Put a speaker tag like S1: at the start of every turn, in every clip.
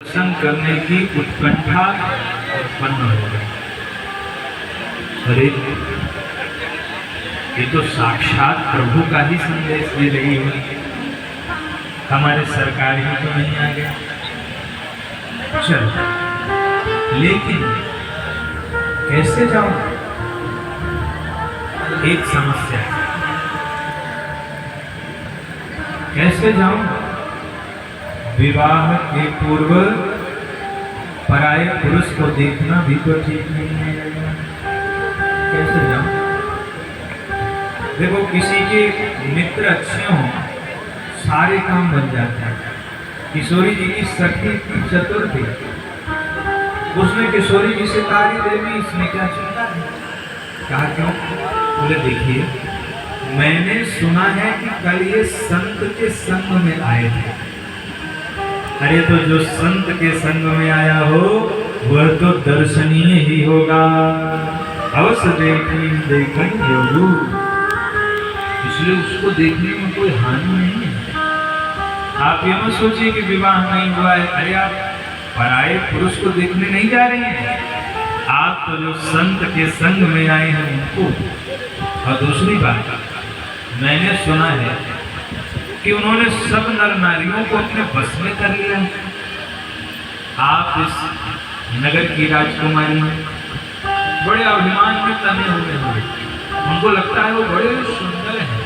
S1: दर्शन करने की उत्कंठा उत्पन्न हो गई। अरे ये तो साक्षात प्रभु का ही संदेश दे रही है, हमारे सरकार ही तो नहीं आ गया। चल, लेकिन कैसे जाऊं? एक समस्या, कैसे जाऊं? विवाह के पूर्व पराये पुरुष को देखना भी तो ठीक नहीं है। कैसे जाऊं? देखो, किसी के मित्र अच्छे हों, सारे काम बन जाते हैं। किशोरी जी की सखी चतुर थी, उसने किशोरी जी से तारी देवी, इसमें क्या चिंता है? कहा क्यों? बोले देखिए, मैंने सुना है कि कल ये संत के संग में आए थे। अरे तो जो संत के संग में आया हो वह तो दर्शनीय ही होगा। अवश्य देखेंगे योगू, इसलिए उसको देखने में कोई हानि नहीं है। आप ये मत सोचिए कि विवाह नहीं हुआ है। अरे आप पराये पुरुष को देखने नहीं जा रही हैं, आप तो जो संत के संग में आए हैं उनको। और दूसरी बात, मैंने सुना है कि उन्होंने सब नर नारियों को अपने बस में कर लिया। आप इस नगर की राजकुमारी बड़े अभिमान में तने हुए हैं, उनको लगता है वो बड़े सुंदर हैं।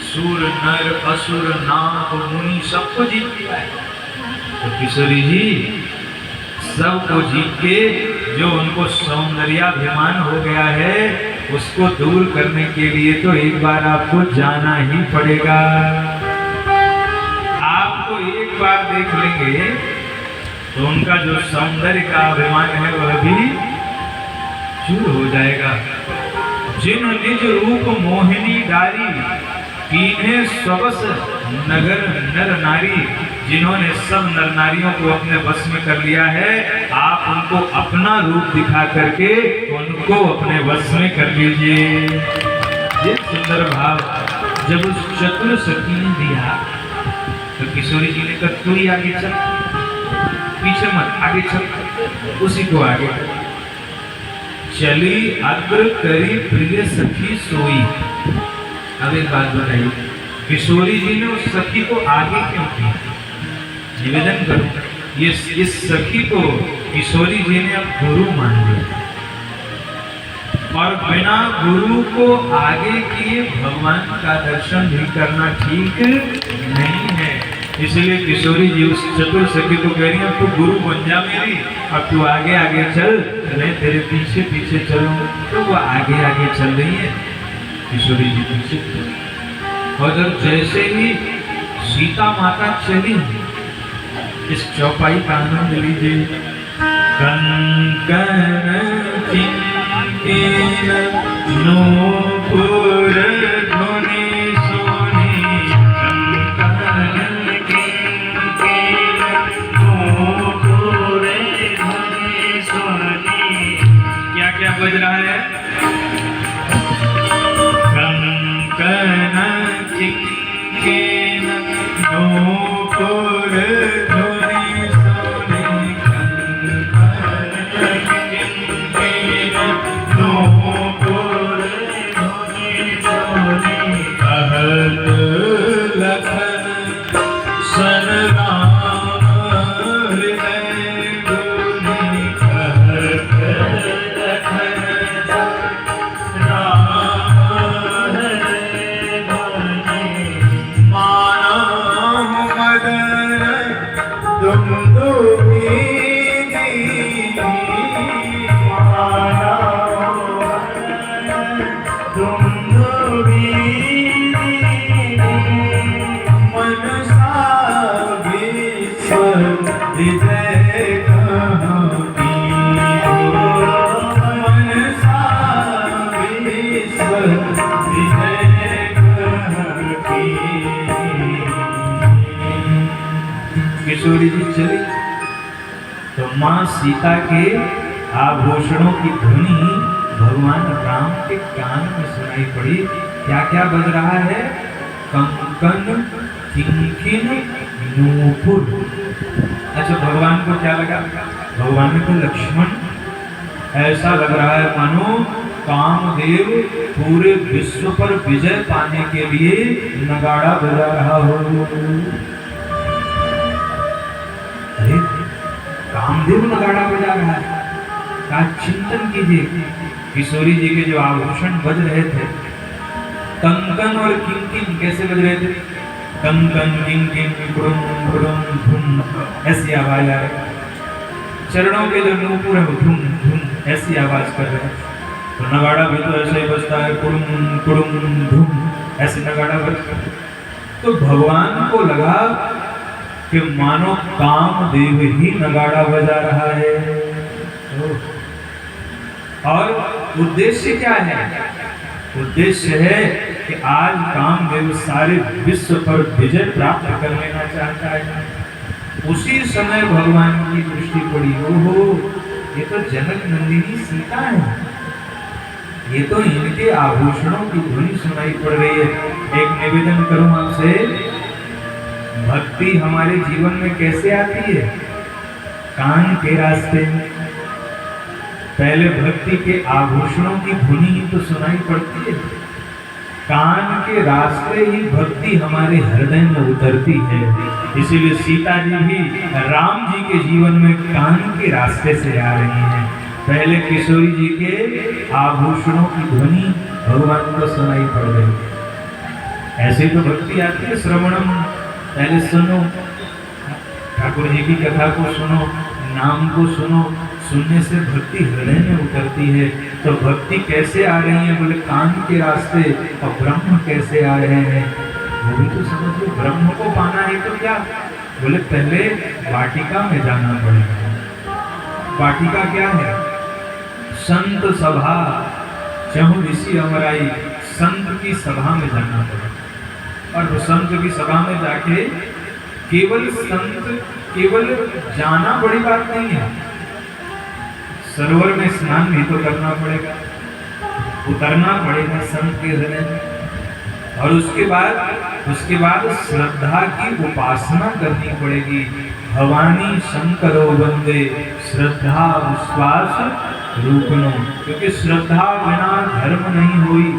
S1: सूर नर असुर नाग मुनि सबको जीत लिया है। तो किशोरी जी सबको जीत के जो उनको सौंदर्याभिमान हो गया है उसको दूर करने के लिए तो एक बार आपको जाना ही पड़ेगा। आपको एक बार देख लेंगे तो उनका जो सौंदर्य का अभिमान है वह भी चूर हो जाएगा। जिन निज रूप मोहिनी डारी, कीन्हे सबस नगर नर नारी, जिन्होंने सब नर नारियों को अपने बस में कर लिया है, आप उनको अपना रूप दिखा करके उनको अपने बस में कर लीजिए। ये सुंदर भाव जब उस चतुर सखी ने दिया तो किशोरी जी ने कहा तू ही आगे चल, पीछे मत, आगे चल। उसी को आगे चली अग्र करी प्रिय सखी सोई। अब एक बात बताइए, किशोरी जी ने उस सखी को आगे क्यों किया? निवेदन करो, ये इस सखी को किशोरी जी ने अब गुरु मान लिया, और बिना गुरु को आगे किए भगवान का दर्शन भी करना ठीक नहीं है। इसलिए किशोरी जी उस चतुर सखी को कह रही है तू गुरु बन जा मेरी, अब तू आगे आगे चल, मैं तेरे पीछे पीछे चलूं। तो वो आगे आगे चल रही है, किशोरी जी पीछे। और जब जैसे ही सीता माता चली, इस चौपाई का आनंद लीजिए। कंकण किंकिण नूपुर धुनि सोनी, कंकण किंकिण नूपुर धुनि सोनी। क्या क्या बज रहा है? कंकण किंकिण नूपुर धुनि सोनी, कंकण किंकिण नूपुर धुनि सोनी। कहत लखन सन राम हृदय गुनि, कहत लखन सन राम हृदय गुनि। मानव मदन दुंदुभी दीनी, मानव मदन दुंदुभी दीनी। मनसा विश्व हृदय कहती हो, मनसा विश्व हृदय कहती। किशोरी जी चली तो मां सीता के आभूषणों की ध्वनि भगवान राम के कान में सुनाई पड़ी। क्या क्या बज रहा है? कंकण किंकिण नूपुर। अच्छा, भगवान को क्या लगा? भगवान ने कहा लक्ष्मण, ऐसा लग रहा है मानो कामदेव पूरे विश्व पर विजय पाने के लिए नगाड़ा बजा रहा हो। अरे कामदेव नगाड़ा बजा रहा है, क्या चिंतन कीजिए। किशोरी जी के जो आभूषण बज रहे थे, कंकन और किंकिन कैसे बज रहे थे? कंकन किंकिन कुड़ुम कुड़ुम धुम, ऐसी आवाज आ रही। चरणों के जो नूपुर है वो धुम धुम ऐसी आवाज कर रहे हैं। तो नगाड़ा भी तो ऐसे ही बजता है, कुड़ुम कुड़ुम धुम, ऐसे नगाड़ा बजता है। तो भगवान को लगा कि मानो कामदेव ही नगाड़ा बजा रहा है। और उद्देश्य क्या है? उद्देश्य है कि आज कामदेव सारे विश्व पर विजय प्राप्त कर लेना चाहता है। उसी समय भगवान की दृष्टि पड़ी, ओहो ये तो जनक नंदिनी सीता है, ये तो इनके आभूषणों की ध्वनि सुनाई पड़ रही है। एक निवेदन करूं आपसे, भक्ति हमारे जीवन में कैसे आती है? कान के रास्ते में। पहले भक्ति के आभूषणों की ध्वनि ही तो सुनाई पड़ती है, कान के रास्ते ही भक्ति हमारे हृदय में उतरती है। इसीलिए सीता जी भी राम जी के जीवन में कान के रास्ते से आ रही हैं। पहले किशोरी जी के आभूषणों की ध्वनि भगवान को सुनाई पड़ रही है। ऐसे तो भक्ति आती है, श्रवणम, पहले सुनो, ठाकुर जी की कथा को सुनो, नाम को सुनो, सुनने से भक्ति हृदय में उतरती है। तो भक्ति कैसे आ रही है? बोले कान के रास्ते। और ब्रह्म कैसे आ रहे हैं वो भी तो समझ लो। ब्रह्म को पाना है तो क्या? बोले पहले वाटिका में जाना पड़ेगा। वाटिका क्या है? संत सभा, चहु ऋषि अमराई, संत की सभा में जाना पड़ेगा। और संत की सभा में जाके केवल संत, केवल जाना बड़ी बात नहीं है, सरोवर में स्नान भी तो करना पड़ेगा, उतरना पड़ेगा संत के हृदय में। और उसके बाद श्रद्धा की उपासना करनी पड़ेगी। भवानी शंकरो वंदे श्रद्धा विश्वास रूपिणो, क्योंकि श्रद्धा बिना धर्म नहीं हुई,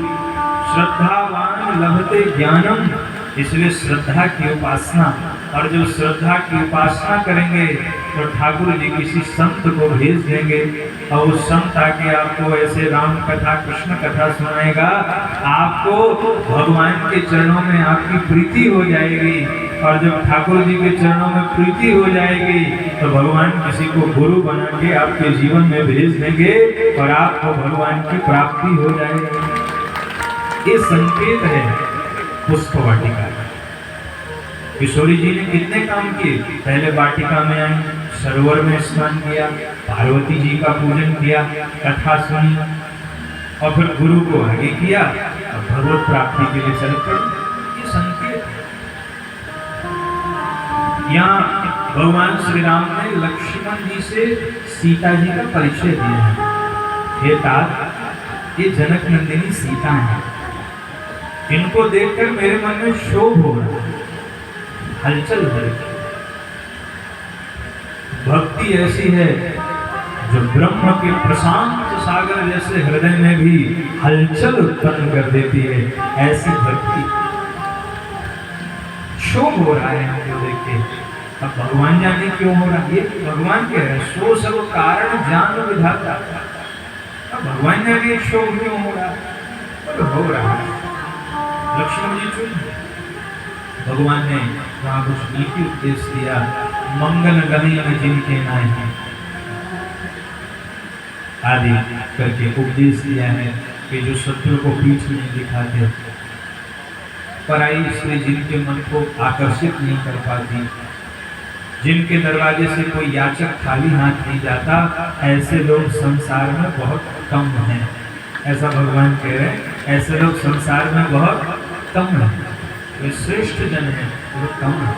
S1: श्रद्धावान लभते ज्ञानम। इसलिए श्रद्धा की उपासना, और जब श्रद्धा की उपासना करेंगे तो ठाकुर जी किसी संत को भेज देंगे, और उस संत आके आपको ऐसे राम कथा कृष्ण कथा सुनाएगा, आपको भगवान के चरणों में आपकी प्रीति हो जाएगी। और जब ठाकुर जी के चरणों में प्रीति हो जाएगी तो भगवान किसी को गुरु बना के आपके जीवन में भेज देंगे और आपको भगवान की प्राप्ति हो जाएगी। ये संकेत है पुष्प वाटिका। किशोरी जी ने कितने काम किए? पहले वाटिका में आई, सरोवर में स्नान किया, पार्वती जी का पूजन किया, कथा सुनी, और फिर गुरु को आगे किया और भगवत प्राप्ति के लिए चल पड़े। ये संकेत है। यहाँ भगवान श्री राम ने लक्ष्मण जी से सीता जी का परिचय दिया है। हे तात, ये जनक नंदिनी सीता है, इनको देखकर मेरे मन में शोभ हो रहा है, हलचल हो रही। भक्ति ऐसी है जो ब्रह्म के प्रशांत सागर जैसे हृदय में भी हलचल उत्पन्न कर देती है। ऐसी भक्ति शोभ हो रहा है हमको देख के। अब भगवान जाने क्यों हो रहा है, ये भगवान के है, सो सब कारण जान विधाता। अब भगवान जाने शोभ क्यों हो रहा है, तो हो रहा है। लक्ष्मण जी चुप, भगवान ने वहां कुछ नीति उपदेश दिया। मंगल गणियन जिनके नाय हैं आदि करके उपदेश दिया है कि जो शत्रु को पीठ नहीं दिखाते, पराई स्त्री जिनके मन को आकर्षित नहीं कर पाती, जिनके दरवाजे से कोई याचक खाली हाथ नहीं जाता, ऐसे लोग संसार में बहुत कम हैं। ऐसा भगवान कह रहे हैं, ऐसे लोग संसार में बहुत कम हैं, वे श्रेष्ठ जन हैं, वो कम हैं।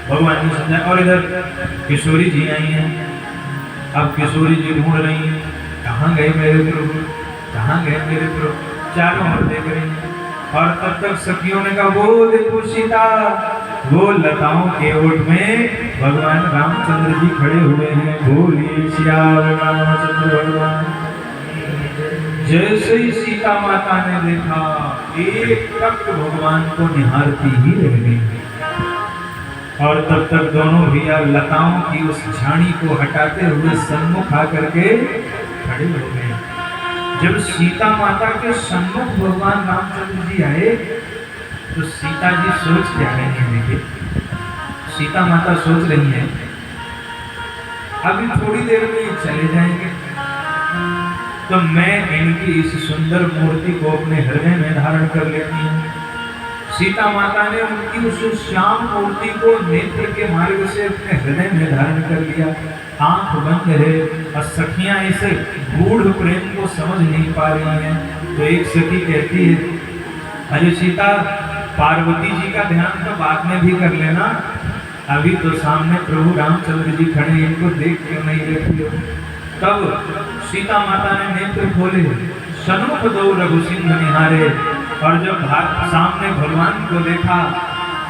S1: भगवान ने समझा। और इधर किशोरी जी आई हैं। अब किशोरी जी ढूंढ रही हैं, कहाँ गए मेरे प्रभु, कहाँ गए मेरे प्रभु, चारों ओर देख रही हैं। और तब तक सखियों ने कहा, वो देखो सीता, वो लताओं के ओट में भगवान रामचंद्र जी खड़े हुए हैं। बोलिए श्याम रामचंद्र भगवान। जैसे ही सीता माता ने देखा, एक टक भगवान को निहारती ही रह गई। और तब तक दोनों भैया लताओं की उस झाड़ी को हटाते हुए सन्मुख आकर के खड़े हो गए। जब सीता माता के सन्मुख भगवान रामचंद्र जी आए तो सीता जी सोच क्या रही हैं? देखिए, सीता माता सोच रही हैं अभी थोड़ी देर में ये चले जाएंगे, तो मैं इनकी इस सुंदर मूर्ति को अपने हृदय में धारण कर लेती हूँ। सीता माता ने उनकी उस श्याम मूर्ति को नेत्र के मार्ग से अपने हृदय में धारण कर लिया। आंख बंद है और सखियां इसे गूढ़ प्रेम को समझ नहीं पा रही हैं। तो एक सखी कहती है, अरे सीता, पार्वती जी का ध्यान तो बाद में भी कर लेना, अभी तो सामने प्रभु रामचंद्र जी खड़े, इनको देख क्यों नहीं रहती हो? तब सीता माता ने नेत्र खोले, सन्मुख दो रघु सिंह निहारे, और जब सामने भगवान को देखा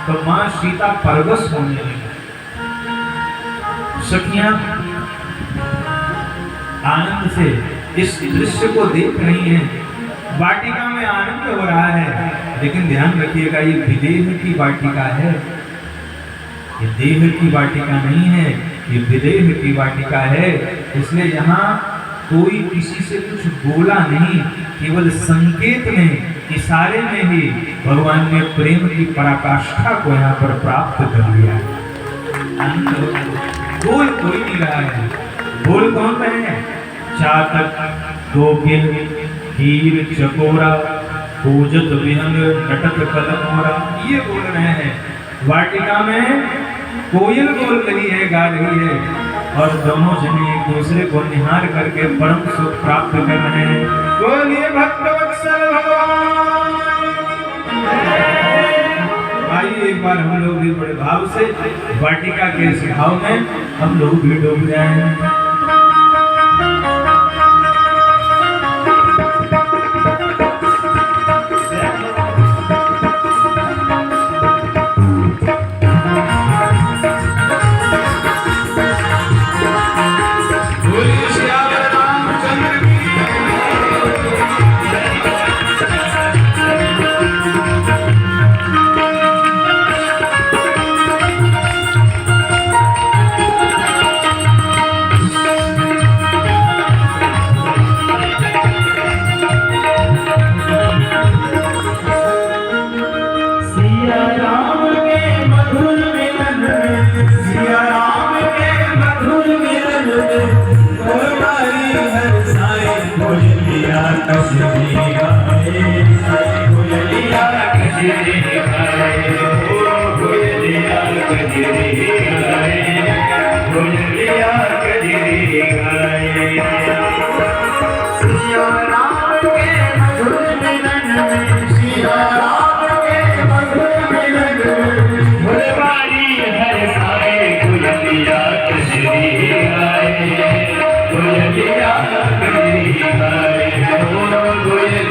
S1: तो मां सीता परवश होने लगी। सखियां आनंद से इस दृश्य को देख रही हैं। वाटिका में आनंद हो रहा है, लेकिन ध्यान रखिएगा ये विदेह की वाटिका है, ये देह की वाटिका नहीं है, ये विदेह की वाटिका है। इसलिए यहाँ कोई किसी से कुछ बोला नहीं, केवल संकेत में, इशारे में ही भगवान ने प्रेम की पराकाष्ठा को यहाँ पर प्राप्त कर लिया। बोल कोई नहीं रहा है, बोल कौन रहे हैं? चातक, कोकिल, हीर, चकोरा, पूजत विहंग, नटक कदमोरा, ये बोल रहे हैं। वाटिका में कोयल बोल रही है, गा रही है, और दोनों जने एक दूसरे को निहार करके परम सुख प्राप्त कर रहे हैं। बोलिए भक्तवत्सल भगवान। आइए एक बार हम लोग भी बड़े भाव से वाटिका के इस भाव में हम लोग भी डूब जाएं।
S2: Hare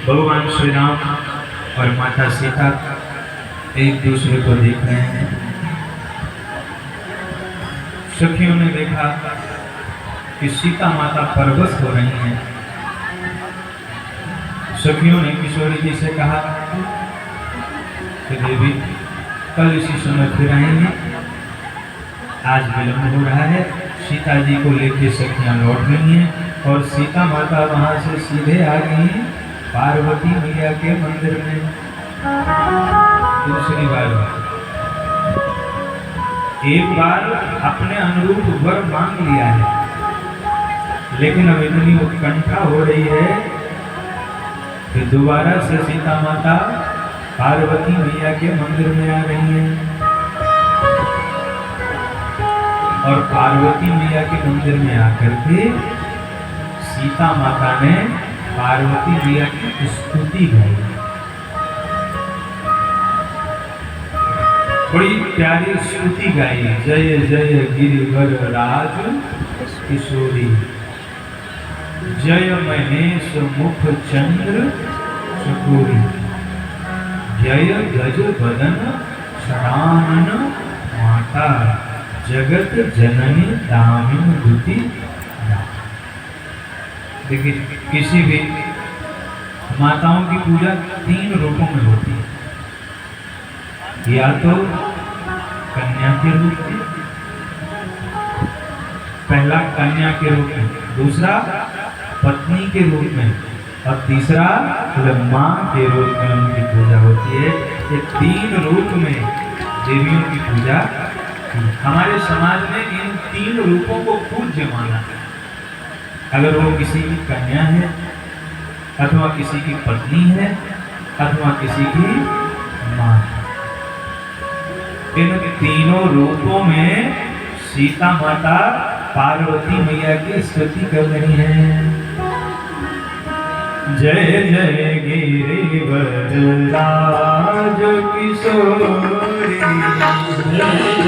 S1: भगवान श्री राम और माता सीता एक दूसरे को देख रहे हैं। सखियों ने देखा कि सीता माता परवश हो रही हैं। सखियों ने किशोरी जी से कहा कि देवी कल इसी समय फिर आएंगे। आज विलंब हो रहा है, सीता जी को लेके सखियां लौट गई हैं और सीता माता वहां से सीधे आ गई पार्वती मैया के मंदिर में। दूसरी बार, एक बार अपने अनुरूप वर मांग लिया है, लेकिन अब इतनी उत्कंठा हो रही है कि दोबारा से सीता माता पार्वती मैया के मंदिर में आ रही हैं और पार्वती मैया के मंदिर में आकर के सीता माता ने पार्वती मैया की स्तुति गाई। बड़ी प्यारी स्तुति गाई, जय जय गिरिवर राज किशोरी, जय महेश मुख चंद्र चकोरी, जय गज बदन शरानन माता, जगत जननी दामिन दुति। देखिए, किसी भी माताओं की पूजा 3 रूपों में होती है, या तो कन्या के रूप में, पहला कन्या के रूप में, दूसरा पत्नी के रूप में और तीसरा मां के रूप में उनकी पूजा होती है। ये 3 रूप में देवियों की पूजा। हमारे समाज में इन 3 रूपों को पूज्य माना है। अगर वो किसी की कन्या है, अथवा किसी की पत्नी है, अथवा किसी की मां है, इन तीनों रूपों में सीता माता पार्वती मैया की स्तुति कर रही हैं। जय जय गिरिवर राज किशोरी,